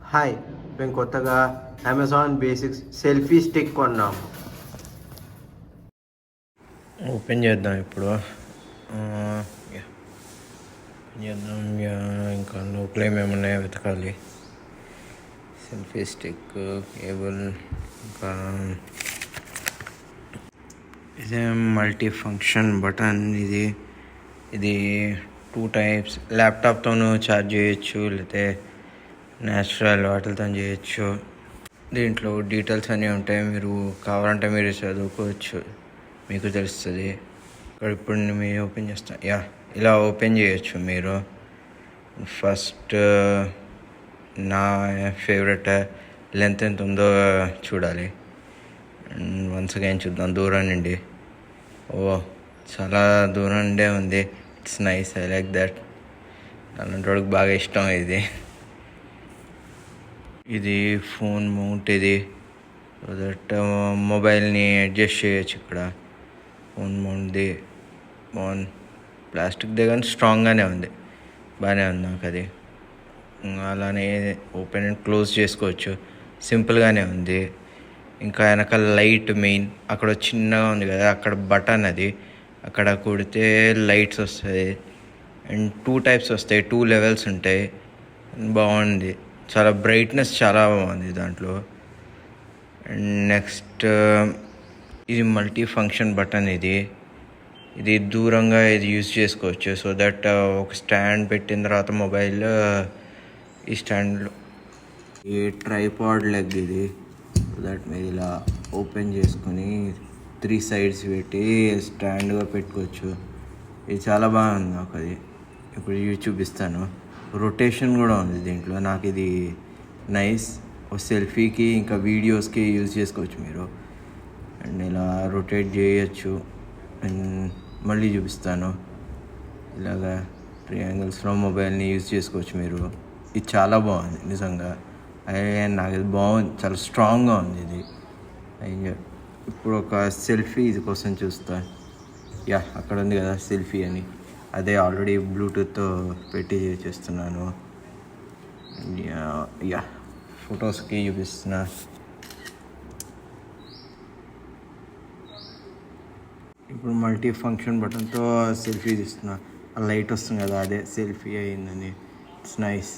Hi, మేము కొత్తగా Amazon basics selfie stick కొన్నాము. ఓపెన్ చేద్దాం ఇప్పుడు. చేద్దాం. ఇంకా లోపల ఏమేమున్నాయో వెతకాలి. సెల్ఫీ స్టిక్, కేబుల్, ఇంకా ఇదే మల్టీ ఫంక్షన్ బటన్. ఇది 2 టైప్స్. ల్యాప్టాప్తోనూ ఛార్జ్ చేయొచ్చు, లేకపోతే న్యాచురల్ వాటితో చేయొచ్చు. దీంట్లో డీటెయిల్స్ అన్నీ ఉంటాయి, మీరు కావాలంటే మీరు చదువుకోవచ్చు, మీకు తెలుస్తుంది. ఇప్పుడు మీరు ఓపెన్ చేస్తా. ఇలా ఓపెన్ చేయొచ్చు మీరు. ఫస్ట్ నా ఫేవరెట్ లెంత్ ఎంత ఉందో చూడాలి. వన్స్ అగైన్ చూద్దాం దూరం నుండి. చాలా దూరం నుండే ఉంది. It's nice, I like that. అలాంటి వాడికి బాగా ఇష్టం ఇది ఫోన్ మౌంట్. ఇది సో దట్ మొబైల్ని అడ్జస్ట్ చేయొచ్చు. ఇక్కడ ఫోన్ మౌంట్ది ప్లాస్టిక్దే కానీ స్ట్రాంగ్గానే ఉంది, బాగానే ఉంది నాకు అది. అలానే ఓపెన్ అండ్ క్లోజ్ చేసుకోవచ్చు, సింపుల్గానే ఉంది. ఇంకా వెనకాల లైట్ మెయిన్ అక్కడ చిన్నగా ఉంది కదా, అక్కడ బటన్, అది అక్కడ కొడితే లైట్స్ వస్తాయి. అండ్ 2 టైప్స్ వస్తాయి, 2 లెవెల్స్ ఉంటాయి. బాగుంది, చాలా బ్రైట్నెస్ చాలా బాగుంది దాంట్లో. అండ్ నెక్స్ట్ ఇది మల్టీ ఫంక్షన్ బటన్. ఇది దూరంగా ఇది యూజ్ చేసుకోవచ్చు. సో దట్ ఒక స్టాండ్ పెట్టిన తర్వాత మొబైల్ ఈ స్టాండ్లో ఈ ట్రైపాడ్ లెగ్ ఇది. సో దట్ మీరు ఇలా ఓపెన్ చేసుకొని 3 సైడ్స్ పెట్టి స్టాండ్గా పెట్టుకోవచ్చు. ఇది చాలా బాగుంది నాకు. అది ఇప్పుడు చూపిస్తాను. రొటేషన్ కూడా ఉంది దీంట్లో. నాకు ఇది నైస్. సెల్ఫీకి ఇంకా వీడియోస్కి యూజ్ చేసుకోవచ్చు మీరు. అండ్ ఇలా రొటేట్ చేయొచ్చు. అండ్ మళ్ళీ చూపిస్తాను. ఇలాగా ట్రయాంగిల్స్లో మొబైల్ని యూజ్ చేసుకోవచ్చు మీరు. ఇది చాలా బాగుంది నిజంగా. నాకు ఇది బాగుంది, చాలా స్ట్రాంగ్గా ఉంది ఇది. ఇప్పుడు ఒక సెల్ఫీ ఇది కోసం చూస్తా. అక్కడ ఉంది కదా సెల్ఫీ అని, అదే ఆల్రెడీ బ్లూటూత్తో పెట్టి చేస్తున్నాను. ఫొటోస్కి చూపిస్తున్నా. ఇప్పుడు మల్టీ ఫంక్షన్ బటన్తో సెల్ఫీ తీస్తున్నా. ఆ లైట్ వస్తుంది కదా, అదే సెల్ఫీ అయిందని. It's nice.